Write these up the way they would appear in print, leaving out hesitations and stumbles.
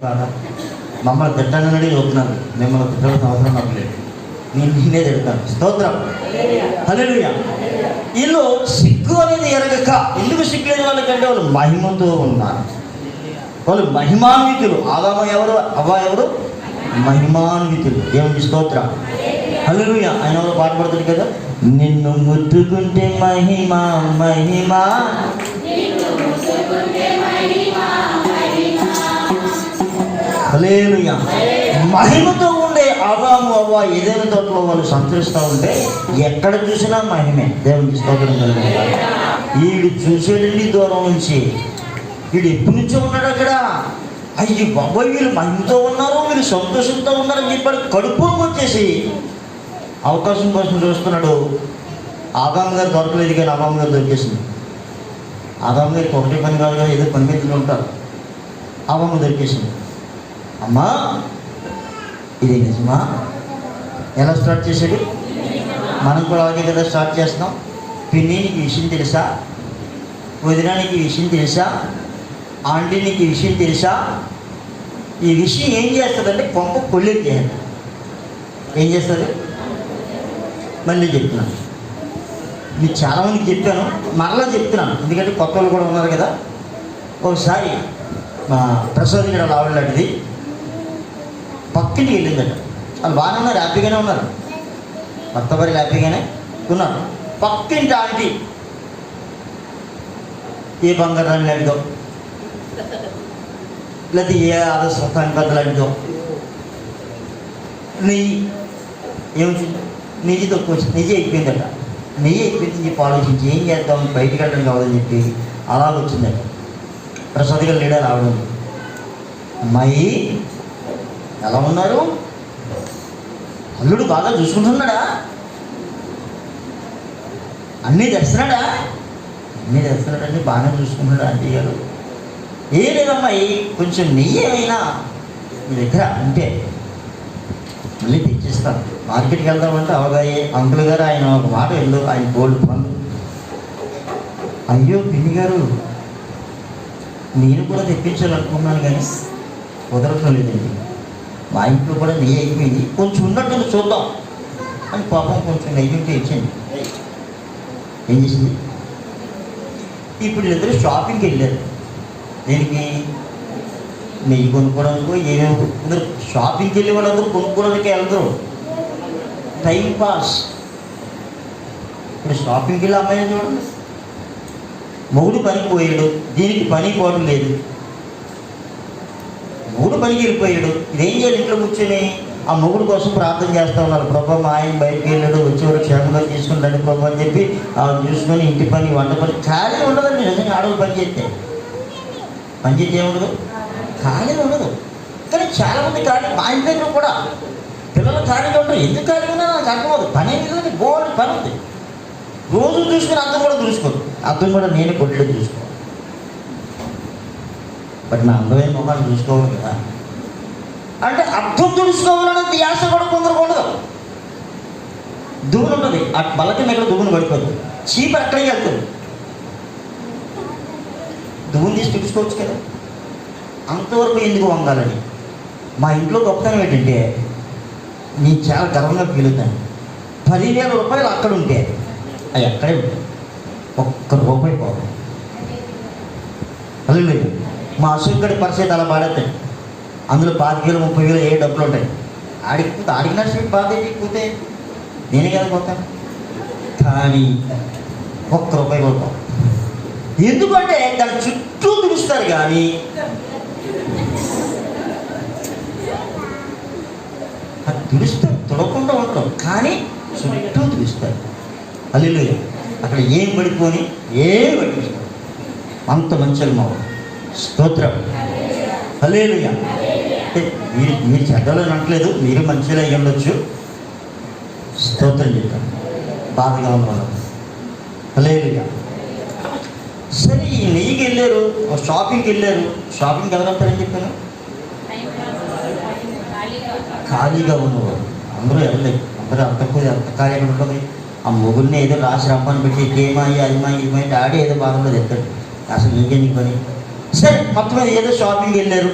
కాదా? మమ్మల్ని తిట్టాలని చెబుతున్నాను, మిమ్మల్ని తిట్టాల్సిన అవసరం నాకు లేదు. నేనే తిడతాను. స్తోత్రం, హల్లెలూయా. వీళ్ళు సిగ్గు అనేది ఎరగక, ఎందుకు సిగ్గు లేని వాళ్ళకంటే వాళ్ళు మహిమతో ఉన్నారు, వాళ్ళు మహిమాన్వితులు. ఆదాము ఎవరు, అవ్వ ఎవరు? మహిమాన్వితులు. దేవునికి స్తోత్రం, హల్లెలూయా. ఆయన ఎవరు పాట పడుతుంది కదా, నిన్ను ముట్టుకుంటే మహిమ మహిమ, హల్లెలూయా. మహిమతో ఉండే ఆదాము అవ్వ ఏదైనా తోటలో వాళ్ళు సంచరిస్తూ ఉంటే ఎక్కడ చూసినా మహిమే. దేవునికి స్తోత్రం కలుగుతుంది. వీడు చూసేటండి దూరం నుంచి, వీడు ఎప్పటి నుంచో ఉన్నాడు అక్కడ. అయ్యి బాబాయ్, వీళ్ళు మహిమతో ఉన్నారు, వీళ్ళు సంతోషంతో ఉన్నారని చెప్పాడు. కడుపుకి వచ్చేసి అవకాశం కోసం చూస్తున్నాడు. ఆదాము గారు దొరకలేదు, కానీ అవ్వమ్మ గారు దొరికేసింది. ఆదాము గారికి ఒకటి పని కాదు కదా, ఏదో పని మీద ఉంటారు. అవ్వమ్మ దొరికేసింది. అమ్మా, ఇది నిజమా? ఎలా స్టార్ట్ చేశాడు? మనం కూడా అలాగే కదా స్టార్ట్ చేస్తాం. పిన్ని, నీకు ఈ విషయం తెలుసా? వదిన, నీకు ఈ విషయం తెలుసా? ఆంటీ, నీకు ఈ విషయం తెలుసా? ఈ విషయం ఏం చేస్తుందంటే కొంప కొల్లెత్తేయాలి. ఏం చేస్తుంది? మళ్ళీ చెప్తున్నాను, మీకు చాలామందికి చెప్పాను, మరలా చెప్తున్నాను, ఎందుకంటే కొత్త వాళ్ళు కూడా ఉన్నారు కదా. ఒకసారి మా ప్రసాద్ ఇక్కడ లావలాంటిది పక్కింటికి వెళ్ళిందట. వాళ్ళు బాగానే ఉన్నారు, హ్యాపీగానే ఉన్నారు, భర్త భార్య హ్యాపీగానే ఉన్నారు. పక్కింటి ఆంటీ ఏ బంగారం లాంటిదో, లేకపోతే ఏ ఆదర్శం పెద్ద లాంటిదో నెయ్యి ఏమొచ్చింది, నెయ్యి తక్కువ వచ్చింది, నెయ్యి అయిపోయిందట. నెయ్యి అయిపోయింది చెప్పి ఆలోచించి ఏం చేద్దాం, బయటికి వెళ్ళడం కావాలని చెప్పి అలా వచ్చిందట. ప్రసాద్ గారు లేడా రావడం, అమ్మాయి ఎలా ఉన్నారు, అల్లుడు బాగా చూసుకుంటున్నాడా, అన్నీ తెస్తున్నాడా? అన్నీ తెస్తున్నాడండి, బాగానే చూసుకుంటున్నాడు ఆంటీ గారు. ఏ లేదమ్మాయి, కొంచెం నెయ్యి ఏమైనా మీ దగ్గర అంటే మళ్ళీ తెచ్చిస్తాను. మార్కెట్కి వెళ్దామంటే అవగాయే అంకుల్ గారు ఆయన ఒక మాట వెళ్ళు, ఆయన గోల్డ్ పనులు. అయ్యో పిన్ని గారు, నేను కూడా తెప్పించాలనుకున్నాను కానీ కుదరటం లేదండి, మా ఇంట్లో కూడా నెయ్యి అయిపోయింది, కొంచెం ఉన్నట్టు చూద్దాం అని పాపం కొంచెం నెయ్యి ఉంటే ఇచ్చింది. ఏం చేసింది? ఇప్పుడు వీళ్ళిద్దరు షాపింగ్కి వెళ్ళారు. దేనికి? నెయ్యి కొనుక్కోవడానికి. ఏమేమి అందరూ షాపింగ్కి వెళ్ళి వాళ్ళందరూ కొనుక్కోవడానికి వెళ్తారు, టైం పాస్. ఇప్పుడు షాపింగ్కి వెళ్ళి అమ్మాయిని చూడండి, మొగుడు పనికి పోయాడు, దీనికి పని పోవడం లేదు. మొగుడు పనికి వెళ్ళిపోయాడు, ఇదేం చేయాలి? ఇంట్లో కూర్చొని ఆ మొగుడు కోసం ప్రార్థన చేస్తూ ఉన్నారు. ప్రభా, మా ఆయన బయటకు వెళ్ళాడు, వచ్చేవాడు క్షేమంగా తీసుకుంటాడు ప్రభా అని చెప్పి చూసుకొని ఇంటి పని, వంట పని ఖాళీ ఉండదండి. నిజంగా ఆడవాళ్ళు పని చేస్తే ఏముండదు, ఖాళీ ఉండదు. కానీ చాలామంది ఖాళీ, మా ఇంటి దగ్గర కూడా పిల్లలు ఖాళీగా ఉంటారు. ఎందుకు ఖాళీగా ఉన్నా నాకు అర్థమవుతుంది. పని ఏంటి? గోల్డ్ పని ఉంది. రోజు చూసుకుని అర్థం కూడా చూసుకోరు, అర్థం కూడా నేను కొట్టలేదు చూసుకో. బట్ నా అందమైన మొహాలు చూసుకోవాలి కదా. అంటే అర్థం తెలుసుకోవాలనే ధ్యాస కూడా కొందరు ఉండదు. దువ్వులు ఉంటుంది, ఆ బలకి ఎక్కడ దువ్వును పడిపోదు, చీపర్ అక్కడికి వెళ్తుంది. దువ్వుని తీసి తెలుసుకోవచ్చు కదా. అంతవరకు ఎందుకు వంగాలని. మా ఇంట్లో గొప్పతనం ఏంటంటే, నేను చాలా గర్వంగా ఫీల్ అవుతాను. 10,000 రూపాయలు అక్కడ ఉంటే అవి ఎక్కడే ఉంటాయి, ఒక్క రూపాయి పోవాలి. లేదు, మా అశోక్ గడి పరిస్థితి అలా పాడేస్తాయి. అందులో 25,000 30,000 ఏ డబ్బులు ఉంటాయి. ఆడికి నడిచి బాధ ఎక్కుతే నేనే కదా పోతాను. కానీ ఒక్క రూపాయి కూడా పోవాలి. ఎందుకంటే దాని చుట్టూ తుడుస్తారు, కానీ అది తుడుస్తారు, తుడకుండా ఉంటారు, కానీ చుట్టూ తుడుస్తారు. హల్లెలూయా. అక్కడ ఏం పడిపోని ఏం పట్టిస్తారు, అంత మంచి మా స్తోత్రం, హల్లెలూయా. మీరు చెడ్డలని అనట్లేదు, మీరు మంచిగా అయ్యి ఉండొచ్చు, స్తోత్రం చెప్తాను. బాధగా ఉన్నాను, హల్లెలూయా. సరే, ఈ నెయ్యికి వెళ్ళారు, షాపింగ్కి వెళ్ళారు. షాపింగ్కి ఎవరంటారని చెప్పాను? ఖాళీగా ఉన్నవారు అందరూ వెళ్ళలేదు. అందరూ అంత ఖాళీగా ఉంటుంది. ఆ మొగుల్ని ఏదో రాసి రమ్మని పెట్టి ఏమాయి అదిమా ఇదిమా డాడీ ఏదో బాగుండదు ఎత్తాడు, అసలు ఇంకెందుకు పని. సరే, మొత్తం మీద ఏదో షాపింగ్ వెళ్ళారు.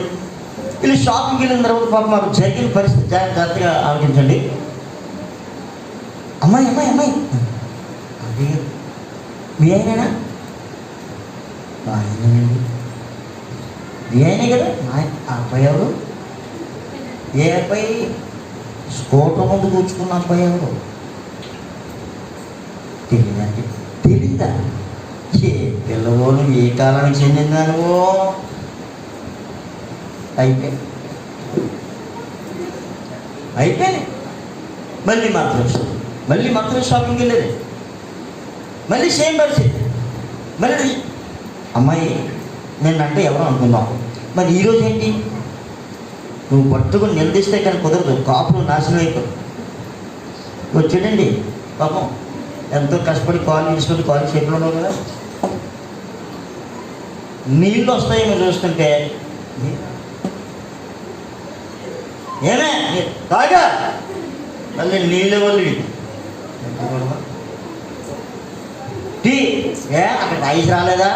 వీళ్ళు షాపింగ్కి వెళ్ళిన తర్వాత పాప మాకు జరిగిన పరిస్థితి జాగ్రత్తగా ఆలోచించండి. అమ్మాయి అమ్మాయి అమ్మాయి అది మీ అయినా ఆయనండి, మీ అయినే కదా. ఆ అబ్బాయి ఎవరు? ఏ అబ్బాయి? స్కూటర్ ముందు కూర్చుకున్న అబ్బాయి ఎవరు? తెలియదండి. తెలీదా? ఏ పిల్లవాళ్ళు ఏ కాలానికి చెందిందా నువ్వు? అయిపోయింది. మళ్ళీ మాత్రం షాపింగ్కి వెళ్ళేది. మళ్ళీ సేమ్ పరిస్థితి. మళ్ళీ అమ్మాయి నేనంటే ఎవరో అనుకుందాం. మరి ఈరోజు ఏంటి? నువ్వు పట్టుకుని నిలదీస్తే కానీ కుదరదు, కాపులు నాశనం అయిపోయి వచ్చాడండి. పాపం ఎంతో కష్టపడి కాలు తీసుకుంటే కాలు షేప్లో ఉన్నావు కదా, నీళ్ళు వస్తాయేమో చూస్తుంటే ఏమే తాగా మళ్ళీ నీళ్ళు వాళ్ళు టీ అక్కడ ఐస్ రాలేదా?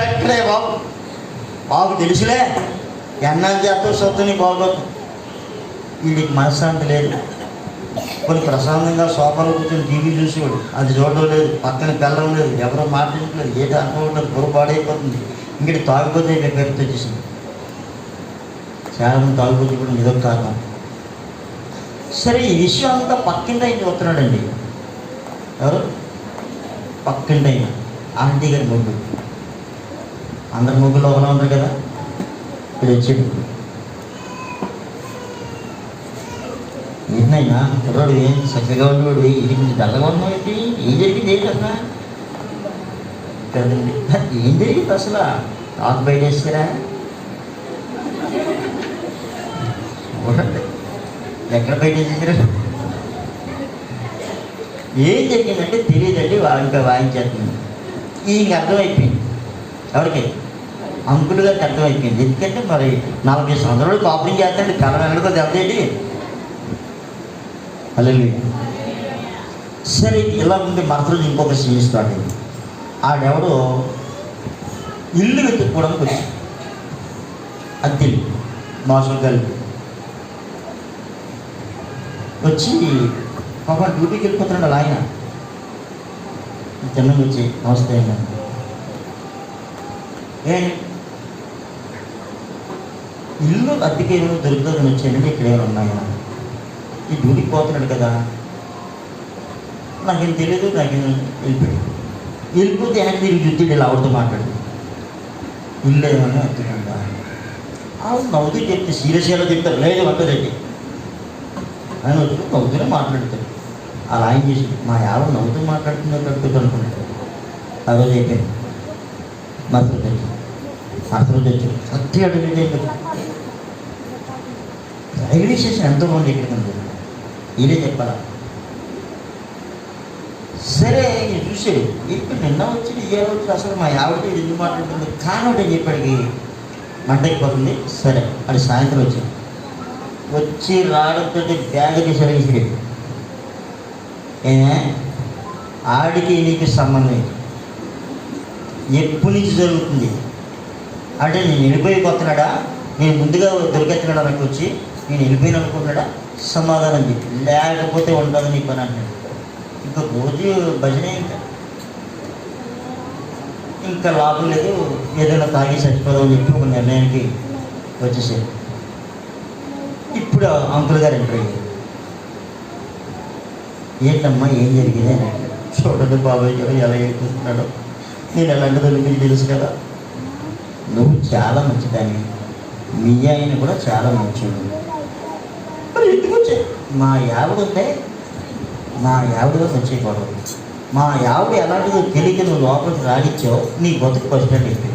అక్కడే బాబు తెలుసులే ఎన్నాళ్ళు చేస్తావు సొత్తుని బాగోదు. వీడికి మనశ్శాంతి లేదు. కొన్ని ప్రశాంతంగా సోఫాలో కూర్చొని టీవీ చూసేవాడు, అది చూడడం లేదు. పక్కన పిల్లడం లేదు, ఎవరో మాట్లాడలేదు, ఏదో అనుకోవట్లేదు, పొరపాడైపోతుంది. ఇంకటి తాగిపోతే పేరుతో వచ్చేసింది. చాలామంది తాగిపోతే కూడా ఇదొక కారణం. సరే, ఈ విషయం అంతా పక్కింటి ఆయన వస్తున్నాడండి. ఎవరు? పక్కింటి ఆయన ఆంటీ గారి మొగ్గు. అందరి మొగ్గులో ఒకలా ఉంటారు కదా. ఇప్పుడు వచ్చాడు. ఏంటైనా కుర్రాడు ఏం చక్కగా ఉండేవాడు, ఇది కొంచెం తెల్లగా ఉన్నావు ఏంటి? ఏం జరిగింది ఏంటన్నా? కదండి, ఏం జరిగింది అసలు? ఆకు బయట వేస్తారా? ఎక్కడ బయట వేసేసారా? ఏం జరిగిందంటే తెలియదండి. ఇంకా వాయించేస్తుంది. ఈయనకి అర్థమైపోయింది. ఎవరికి? అంకుడు గారికి అర్థమైపోయింది. ఎందుకంటే మరి 40 సంవత్సరాలు కాపురం చేస్తాడు, కళ వెళ్ళకో దెబ్బతేంటి. అలా సరే, ఇలా ఉంది. మరుసటి రోజు ఇంకొక సీన్ స్టార్ట్ అయింది. ఆడెవడో ఇల్లు వెతుక్కోవడానికి వచ్చి అద్దెలు మాసం కలిపి వచ్చి పాప డ్యూటీకి వెళ్ళిపోతున్నాడు. అలా ఆయన జనం వచ్చి నమస్తే అయినా ఇల్లు అద్దెకి ఏమైనా దొరుకుతుందని వచ్చాయంటే ఇక్కడ ఏమైనా ఉన్నాయా? ఈ డ్యూటీకి పోతున్నాడు కదా, నాకేం తెలియదు. నాకేం వెళ్ళిపోతే వెనక్కి తిరిగి జుత్తుడు ఇలా ఆవిడతో మాట్లాడు. ఇల్లు ఏమన్నా అద్దుకుంటా ఆవిడ నవ్వుతూ చెప్తే సీరియస్గా చెప్తారు. లేదు అంటదండి. ఆయన వచ్చి నవ్వుతూనే మాట్లాడతాడు. అలా ఆయన చేసి మా ఆవిడ నవ్వుతూ మాట్లాడుతుందో కడుపుతూ అనుకుంటాడు. ఆ రోజు అయిపోయింది. మరుసటి రోజు వచ్చాడు. సత్య అడిగి రైల్వే స్టేషన్ ఎంతోమంది ఎక్కడికి ఉంది, ఇదే చెప్పాలా? సరే, చూసాడు. ఇప్పుడు నిన్న వచ్చి ఇయ్యాల వచ్చి అసలు మా ఆవిడ ఇది ఎందుకు మాట్లాడుతుంది కానోటి అని చెప్పాడికి మంట అయిపోతుంది. సరే, అది సాయంత్రం వచ్చి రావడంతో బ్యాగ్ తీసాడు. విసిరి ఆడికి నీకు సంబంధం ఎప్పటి నుంచి జరుగుతుంది అంటే, నేను వెళ్ళిపోయి కొత్తనాడా, నేను ముందుగా దొరికెత్తున్నాడా నాకు వచ్చి నేను వెళ్ళిపోయిన అనుకున్నాడా? సమాధానం చెప్పి లేకపోతే ఉండదు నీ పని అన్నాడు. ఇంకా రోజు భజనే. ఇంకా లాభం లేదు, ఏదైనా తాగి చచ్చిపోదామని చెప్పి ఒక నిర్ణయానికి వచ్చేసాడు. ఇప్పుడు అంకుల్ గారు ఎంటర్ అయ్యారు. ఏంటమ్మా ఏం జరిగింది అని అడిగారు. చూడండి బాబాయ్ గారు ఎలా ఏడుస్తున్నాడో, నేను ఎలాంటిదో మీకు తెలుసు కదా. నువ్వు చాలా మంచిదాన్ని, మీ ఆయన కూడా చాలా మంచివాడు. మరి ఎందుకు వచ్చే మా ఆవిడ ఉంటే మా ఆవిడగా వచ్చేయకూడదు. మా ఆవిడ ఎలాంటిదో తెలియక నువ్వు లోపలికి రాడిచ్చావు, నీ బతుకు ఫస్ట్ అని చెప్పి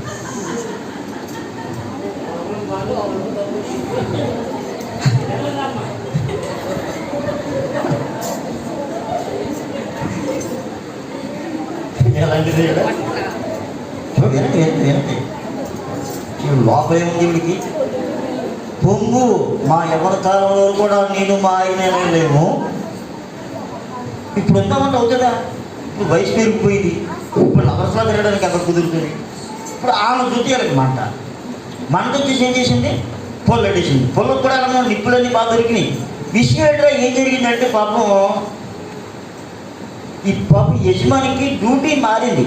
ఎలాంటిది వినండి. లోపల ఏముంది వీడికి? పొంగు. మా ఎవరి కాలంలో కూడా నేను మా ఆయన లేము. ఇప్పుడు ఎంతమంది అవుతుందా? ఇప్పుడు వయసు పెరిగిపోయింది. ఇప్పుడు లవర్స్లా తిరగడానికి ఎక్కడ కుదురుతుంది? ఇప్పుడు ఆమె జ్యోతికి మంట వచ్చేసి ఏం చేసింది, పొల్లు అడిసింది. పొల్లకు కూడా అలా నిప్పులన్నీ బాగా దొరికినాయి. విషయం ఏంటో ఏం జరిగిందంటే ఈ యజమానికి డ్యూటీ మారింది.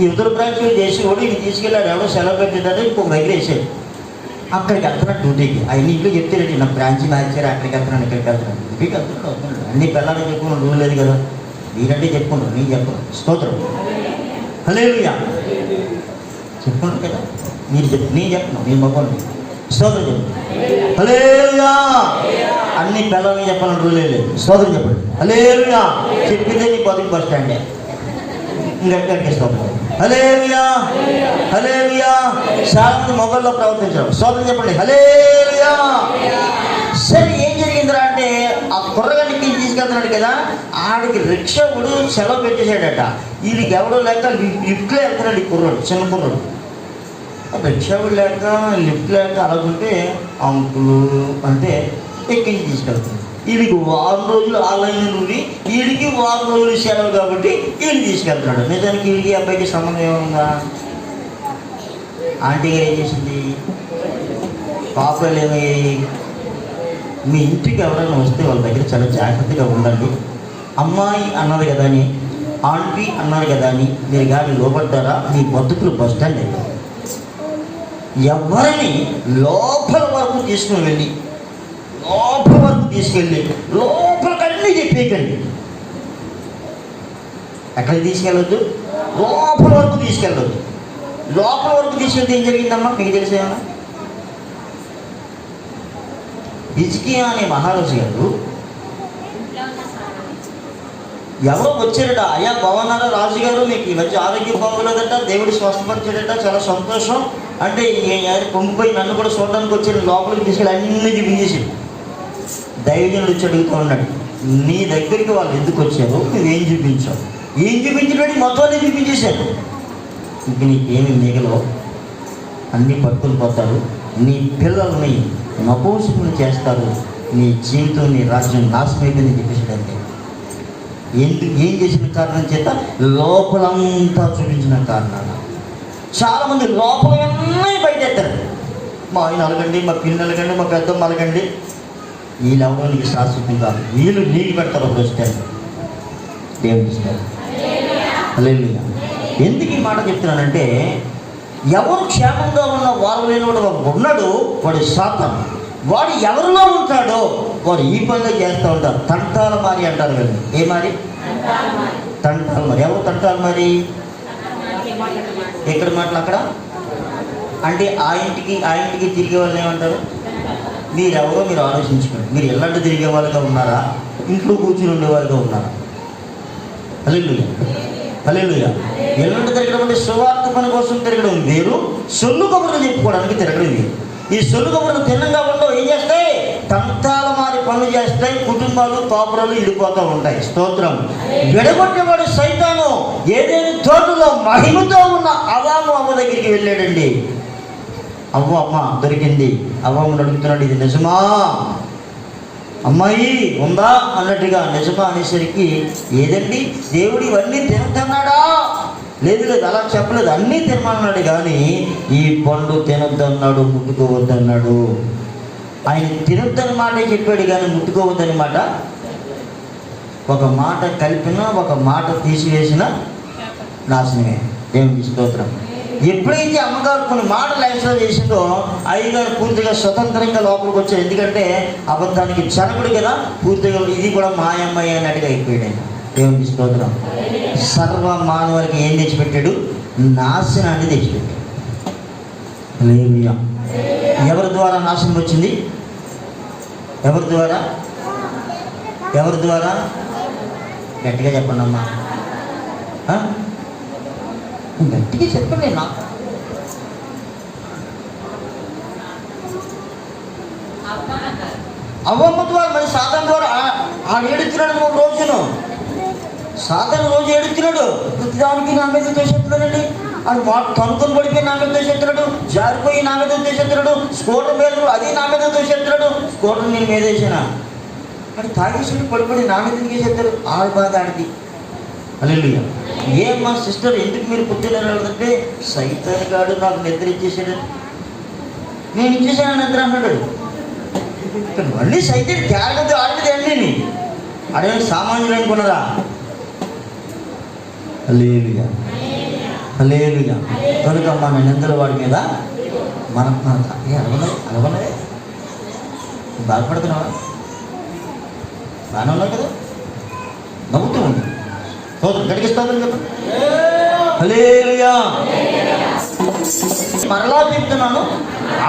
ఈ ఉత్తర బ్రాంచ్లో చేసేవాడు ఇది తీసుకెళ్ళాడు, ఎవడో సెలవు పెట్టేటట్టు ఇంకొక దగ్గర వేసాడు. అక్కడికి వెళ్తున్నాడు డ్యూటీకి. ఆయన ఇంట్లో చెప్తాడండి, నా బ్రాంచ్ మార్చారు, అక్కడికి వెళ్తున్నాను, ఇక్కడికి వెళ్తున్నాను. డ్యూటీకి వెళ్తున్నాడు. అన్ని పిల్లలకి చెప్పుకున్నాడు, రూల్ లేదు కదా, మీరంటే చెప్పుకుంటారు, నేను చెప్పను. స్తోత్రం, హల్లెలూయా చెప్పుకున్నాను కదా, మీరు నేను చెప్పను, నేను మొక్కను. స్తోత్రం చెప్పండి, హల్లెలూయా. అన్ని పిల్లలకి చెప్పాలని రూల్ లేదు. స్తోత్రం చెప్పండి, హల్లెలూయా. చెప్పిందే నీ బతుకు బస్ స్టాండే. ఇంకా స్తోత్రం, హల్లెలూయా, హల్లెలూయా. చాలా మంది మొబైల్లో ప్రవర్తించారు. స్తోత్రం చెప్పండి, హల్లెలూయా. సరే ఏం జరిగిందిరా అంటే ఆ కుర్రగాడికి తీసుకెళ్తున్నాడు కదా, ఆడికి రిక్షావుడు సెలవు పెట్టేశాడట. వీడికి ఎవడో లేక లిఫ్ట్లో వెళ్తున్నాడు ఈ కుర్రాడు, చిన్న కుర్రాడు. రిక్షావుడు లేక లిఫ్ట్ లేక అలాగుంటే అంకులు అంటే ఎక్కించి తీసుకెళ్తున్నాడు. వీడికి 6 రోజులు ఆలయం నుండి వీడికి 6 రోజులు సెలవు కాబట్టి వీడిని తీసుకెళ్తున్నాడు. నిజానికి వీడికి అబ్బాయికి సంబంధం ఏముందా? ఆంటీ గారు ఏం చేసింది, పాపలు ఏమయ్యాయి? మీ ఇంటికి ఎవరైనా వస్తే వాళ్ళ దగ్గర చాలా జాగ్రత్తగా ఉండండి. అమ్మాయి అన్నారు కదా అని, ఆంటీ అన్నారు కదా అని మీరు కానీ లోపడ్డారా మీ బతుకులు బస్ స్టాండ్ అయితే. ఎవరిని లోపల వరకు తీసుకుని వెళ్ళి లోపలికన్నీ చెప్పేయకండి. ఎక్కడికి తీసుకెళ్ళొద్దు, లోపల వరకు తీసుకెళ్ళొద్దు. లోపల వరకు తీసుకెళ్తే ఏం జరిగిందమ్మా మీకు తెలిసేమన్నా? హిజ్కియా అనే మహారాజు గారు ఎవరో వచ్చారట, అయ్యా బాగున్నారా రాజుగారు, మీకు ఈ మధ్య ఆరోగ్యం బాగోలేదట, దేవుడు స్వస్థపరిచాడట, చాలా సంతోషం అంటే పొంగిపోయి నన్ను కూడా చూడడానికి వచ్చాడు. లోపలికి తీసుకెళ్ళి అన్నీ చూపించేసి దైవజనుడు వచ్చి అడుగుతూ ఉన్నాడు, నీ దగ్గరికి వాళ్ళు ఎందుకు వచ్చారు, నువ్వేం చూపించావు? ఏం చూపించడానికి మొత్తం అన్నీ చూపించేశారు. ఇంక నీకేమి మిగలో అన్నీ పట్టుకుని పోతారు, నీ పిల్లల్ని నపూంసకులు చేస్తారు, నీ జీవితం నీ రాజ్యం నాశనం అయిపోయిందని చెప్పేసాడంతే. ఎందుకు ఏం చేసిన కారణం చేత? లోపలంతా చూపించిన కారణాలు. చాలామంది లోపలన్నీ బయటెత్తారు. మా ఆయన అలగండి, మా పిల్లలు అలగండి, మా పెద్దమ్మ అలగండి, వీళ్ళెవరో నీకు శాశ్వతం కాదు, వీళ్ళు నీకు పెడతారు ఒక వస్తాను దేవుని ఇస్తారు. హల్లెలూయా. ఎందుకు ఈ మాట చెప్తున్నానంటే, ఎవరు క్షేమంగా ఉన్న వారు లేనివాడు ఉన్నాడు, వాడు సాతాను. వాడు ఎవరిలో ఉంటాడో వాడు ఈ పనిలో చేస్తూ ఉంటారు. తంటాల మారి అంటారు కదా. ఏ మారి? తంటాల మారి. ఎవరు తంటాల మారి? ఎక్కడ మాటలు అక్కడ అంటే ఆ ఇంటికి తిరిగే వాళ్ళు ఏమంటారు? మీరెవరో మీరు ఆలోచించుకోండి. మీరు ఎల్లంటూ తిరిగే వాళ్ళుగా ఉన్నారా, ఇంట్లో కూర్చుని ఉండేవాళ్ళుగా ఉన్నారా? హల్లెలూయా, హల్లెలూయా. ఎల్లంటూ తిరగడం అంటే సువార్త పని కోసం తిరగడం వేరు, సొల్లు కబుర్లు చెప్పుకోవడానికి తిరగడం వేరు. ఈ సొల్లు కబుర్లు తిన్నంగా ఉండవు, ఏం చేస్తాయి? తంతాల మారి పనులు చేస్తాయి, కుటుంబాలు పాపురాలు ఇడిపోతూ ఉంటాయి. స్తోత్రం. విడగొట్టేవాడు సైతాను ఏదేని తోటలో మహిమతో ఉన్న అవ్వాము అమ్మ దగ్గరికి వెళ్ళాడండి. అమ్మ దొరికింది. అవ్వమ్మను అడుగుతున్నాడు, ఇది నిజమా అమ్మాయి ఉందా అన్నట్టుగా. నిజమా అనేసరికి, ఏదండి దేవుడు ఇవన్నీ తినద్దన్నాడా? లేదు అలా చెప్పలేదు, అన్నీ తినమన్నాడు కానీ ఈ పండు తినొద్దన్నాడు, ముట్టుకోవద్దన్నాడు. ఆయన తినొద్దని మాట చెప్పాడు కానీ ముట్టుకోవద్దని మాట. ఒక మాట కలిపినా ఒక మాట తీసివేసిన నాశనమే. దేవునికి స్తోత్రం. ఎప్పుడైతే అమ్మగారు కొన్ని మాటలు ఎక్స్ట్రా చేసిందో అయ్యగారు పూర్తిగా స్వతంత్రంగా లోపలికి వచ్చారు. ఎందుకంటే అబద్ధానికి జనకుడు కదా, పూర్తిగా ఇది కూడా మాయమ్మాయి అన్నట్టుగా అయిపోయాడు ఆయన. దేవునికి స్తోత్రం. సర్వ మానవానికి ఏం తెచ్చిపెట్టాడు? నాశనాన్ని తెచ్చిపెట్టాడు. హల్లెలూయా. ఎవరి ద్వారా నాశనం వచ్చింది? ఎవరి ద్వారా? ఎవరి ద్వారా? గట్టిగా చెప్పండి అమ్మా, గట్టిగా చెప్పండి. నాకు అవ్వమ్మ ద్వారా. మరి సాతాను ద్వారా ఆడు ఏడుతున్నాడు. 3 రోజులు సాతాను రోజు ఏడుతున్నాడు. ప్రతిదానికి నా మీద ఉద్దేశిస్తున్నాడండి. అది కనుక్కొని పడిపోయి నా మీద ఉద్దేశిస్తున్నాడు, జారిపోయి నా మీద ఉద్దేశిస్తున్నాడు, స్కూటర్ మీద అది నా మీద ఉద్దేశిస్తున్నాడు. స్కూటర్ నేను మీద వేసానా? అది తాగేసి పడిపోయి నా మీద ఎందుకు వేసేస్తాడు? ఆడ బాధ ఆడికి. హల్లెలూయా. ఏం మా సిస్టర్ ఎందుకు మీరు పుట్టినరంటే సైతాన్ గాడు నాకు నిద్ర ఇచ్చేసాడు, నేను ఇచ్చేసాను నిద్ర అన్నాడు. మళ్ళీ సైతాన్ త్యాగదు ఆడితే అండి అడే సామాన్యులు అనుకున్నారా? హల్లెలూయా హల్లెలూయా. కనుక మన నిందల వాడి మీద మనం అలవలే బాధపడుతున్నావా? బాగానే ఉన్నావు కదా, నవ్వుతూ ఉంది. సోదరు గడికిస్తాను కదా. హల్లెలూయా. మరలా చెప్తున్నాను,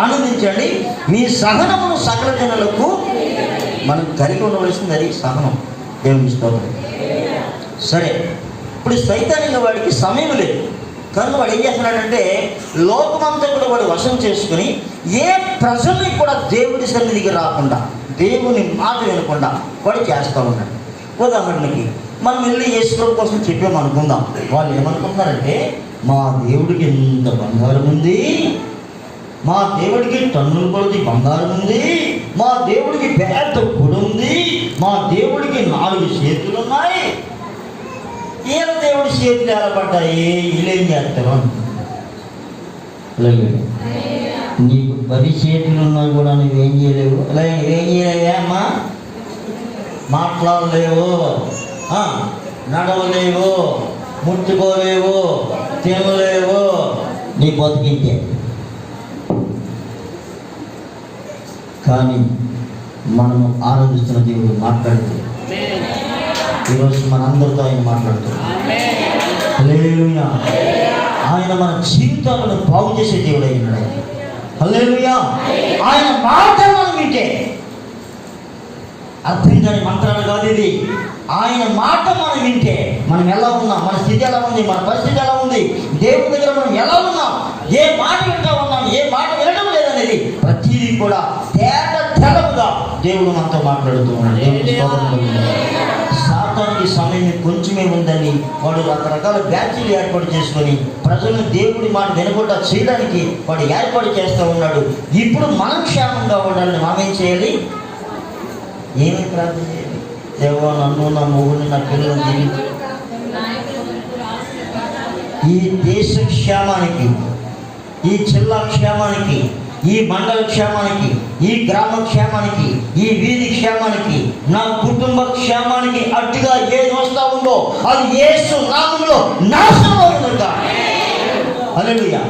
ఆనందించండి. మీ సహనమును సకల జనులకు మనం కలిగి ఉండవలసింది, అది సహనం. దేవుని స్తోత్రం. సరే, ఇప్పుడు సైతానిక వాడికి సమయం లేదు కనుక వాడు ఏం చేస్తున్నాడంటే లోకమంతా కూడా వాడు వశం చేసుకుని ఏ ప్రజల్ని కూడా దేవుడి సన్నిధికి రాకుండా, దేవుని మాట వినకుండా వాడు చేస్తూ ఉన్నాడు. ఉదాహరణకి మనం వెళ్ళి యేసు కోసం చెప్పామనుకుందాం. వాళ్ళు ఏమనుకుంటున్నారంటే మా దేవుడికి ఎంత బంగారం ఉంది, మా దేవుడికి టన్నుల కొలది బంగారం ఉంది, మా దేవుడికి పెద్ద గుడి ఉంది, మా దేవుడికి 4 చేతులు ఉన్నాయి. ఈయన దేవుడి చేతులు ఎలా పడ్డాయి, వీళ్ళేం చేస్తారు అనుకుంటున్నారు. నీకు 10 చేతులు ఉన్నా కూడా నువ్వేం చేయలేవు. అలా నువ్వేం చేయలేవా అమ్మా? మాట్లాడలేవు, నడవలేవు, ముట్టుకోలేవు, తినలేవు, నీ బతికింటే. కానీ మనము ఆరాధిస్తున్న దేవుడు మాట్లాడుతూ ఈరోజు మనందరితో ఆయన మాట్లాడుతున్నాడు. హల్లెలూయా. ఆయన మన జీవితాలను బాగు చేసే దేవుడు అయినాడు. హల్లెలూయా. ఆయన మాట మనం వింటే, అర్థం కాని మంత్రాలు కాదు ఇది. ఆయన మాట మనం వింటే మనం ఎలా ఉన్నాం, మన స్థితి ఎలా ఉంది, మన పరిస్థితి ఎలా ఉంది, దేవుడి దగ్గర మనం ఎలా ఉన్నాం, ఏ మాట వింటా ఉన్నాం, ఏ మాట వినడం లేదనేది ప్రతిదీ కూడా తెల్లగా దేవుడు మనతో మాట్లాడుతూ ఉన్నాడు. దేవుడి స్తోత్రం. సాతానికి సమయం కొంచెమే ఉందని వాడు రకరకాల బ్యాచ్లు ఏర్పాటు చేసుకొని ప్రజలను దేవుడి మాట వినకుండా చేయడానికి వాడు ఏర్పాటు చేస్తూ ఉన్నాడు. ఇప్పుడు మనం క్షేమంగా ఉండాలని మనమేం చేయాలి? ఏమీ ప్రార్థన చేయాలి? దేవా, నన్ను, నా మొగుడిని, నా పిల్లలను దీవించు. ఈ దేశ క్షేమానికి, ఈ జిల్లా క్షేమానికి, ఈ మండల క్షేమానికి, ఈ గ్రామ క్షేమానికి, ఈ వీధి క్షేమానికి, నా కుటుంబ క్షేమానికి అడ్డుగా ఏది వస్తా ఉందో అది యేసు నామములో నాశనం అవుతుందట. హల్లెలూయా.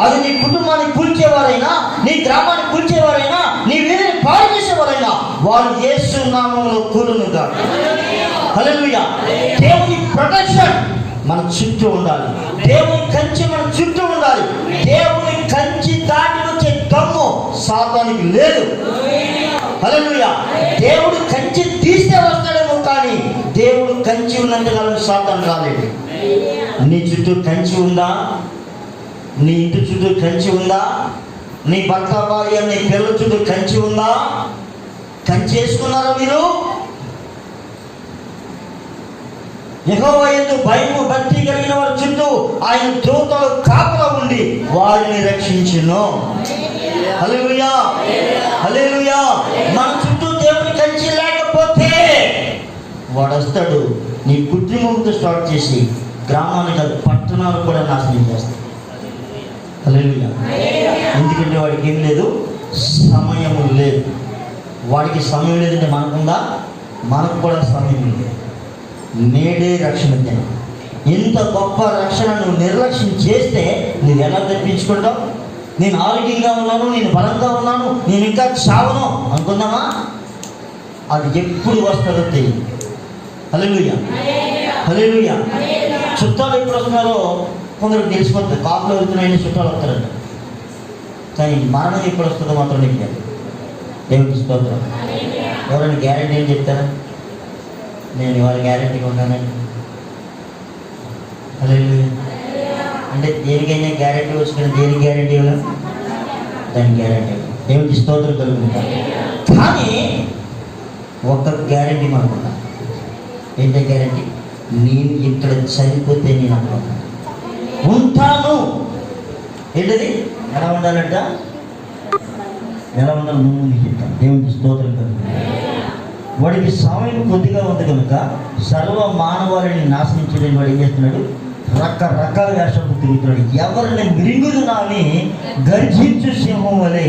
అది నీ కుటుంబాన్ని కూల్చేవారైనా, నీ గ్రామాన్ని కూల్చేవారైనా, నీ వీధిని పాడు చేసేవారైనా వారు యేసు నామములో కూలునుగా. హల్లెలూయా. దేవుని ప్రొటెక్షన్ మన చుట్టూ ఉండాలి. దేవుని కంచి మన చుట్టూ ఉండాలి. దేవుని కంచి దాటి వచ్చే దమ్ము సాతానికి లేదు. హల్లెలూయా. దేవుడు కంచి తీస్తే వస్తాడేమో, కానీ దేవుడు కంచి ఉన్నంతకాలం సాతాను రాలేడు. నీ చుట్టూ కంచి ఉందా? నీ ఇంటి చుట్టూ కంచి ఉందా? నీ భర్త, భార్య, నీ పిల్లల చుట్టూ కంచి ఉందా? కంచి వేసుకున్నారా మీరు? యెహోవా యందు భయము భక్తి కలిగిన వారి చుట్టూ ఆయన దూతలు కాపలా ఉండి వారిని రక్షించును. హల్లెలూయా హల్లెలూయా. మన చుట్టూ దేవుని కంచి లేకపోతే వాడు వస్తాడు నీ కుటుంబంతో స్టార్ట్ చేసి గ్రామానికి కాదు, పట్టణాలు కూడా నాశనం చేస్తాడు. హల్లెలూయా. ఎందుకంటే వాడికి ఏం లేదు, సమయం లేదు. వాడికి సమయం లేదంటే మనకుందా? మనకు కూడా సమయం లేదు. నేడే రక్షణ దినం. ఇంత గొప్ప రక్షణ నువ్వు నిర్లక్ష్యం చేస్తే నువ్వు ఎలా తప్పించుకుంటావు? నేను ఆరోగ్యంగా ఉన్నాను, నేను బలంగా ఉన్నాను, నేను ఇంకా చావను అనుకుందామా? అది ఎప్పుడు వస్తుందో తెలియదు. హల్లెలూయా హల్లెలూయా. చుట్టాలు ఎప్పుడు వస్తున్నారో కొందరు తెలిసిపోతుంది. కాపులో వెళ్తున్నాయని చుట్టాలు వస్తారంట, కానీ మరణం ఎప్పుడు వస్తుందో మాత్రం నీకు తెలియదు. దేవుడికి స్తోత్రం. ఎవరైనా గ్యారెంటీ ఏం చెప్తారా? నేను ఇవాళ గ్యారెంటీగా ఉంటానండి. హల్లెలూయా. అంటే దేనికైనా గ్యారెంటీ వచ్చుకుని దేనికి గ్యారెంటీ ఇవ్వలేదు, దానికి గ్యారెంటీ. దేవుడికి స్తోత్రం కలుగుతుంటారు. కానీ ఒక్క గ్యారెంటీ మనకున్నా. ఏంటంటే గ్యారెంటీ? నేను ఇక్కడ చనిపోతే నేను అక్కడ ఉంటాను. ఏంటది? ఎలా ఉండాలంట? ఎలా ఉండాలి? నువ్వు నీకు చెప్తాను. దేవుడికి స్తోత్రం కలుగుతుంది. వాడికి సమయం కొద్దిగా ఉంది కనుక సర్వ మానవాళిని నాశనం చేయడానికి వాడు ఏం చేస్తున్నాడు? రకరకాల వేషాలు తిరుగుతున్నాడు. ఎవరిని మిరింగుదునా అని గర్జించు సింహం వలె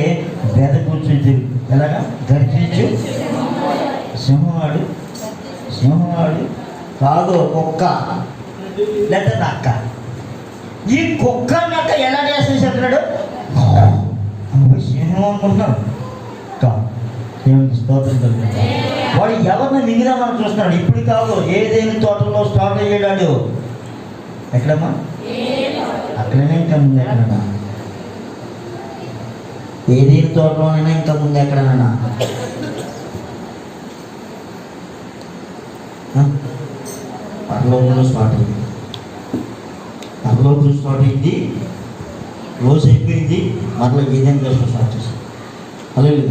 బెదకూర్చు. ఎలాగా గర్జించు సింహవాడు కాదు, కుక్క లేదా నక్క. ఈ కుక్క నక్క ఎలా చేసి చెప్తున్నాడు? సింహం అనుకుంటున్నాడు. స్తోత్రం కలుగుతుంది. వాడు ఎవరిని మింగిదామని చూస్తున్నాడు. ఇప్పుడు కాదు, ఏదైనా తోటలో స్టార్ట్ అయ్యాడు. ఎక్కడమ్మా? అక్కడనే ఇంకా ముందు ఎక్కడన్నా? ఏదైనా తోటలోనైనా ఇంకా ముందు ఎక్కడన్నా? పరలోకంలో స్టార్ట్ అయింది. పరలోకంలో స్టార్ట్ అయింది, రోజు అయిపోయింది, మరలా ఏదైనా దేశంలో స్టార్ట్ చేశారు. అలాగే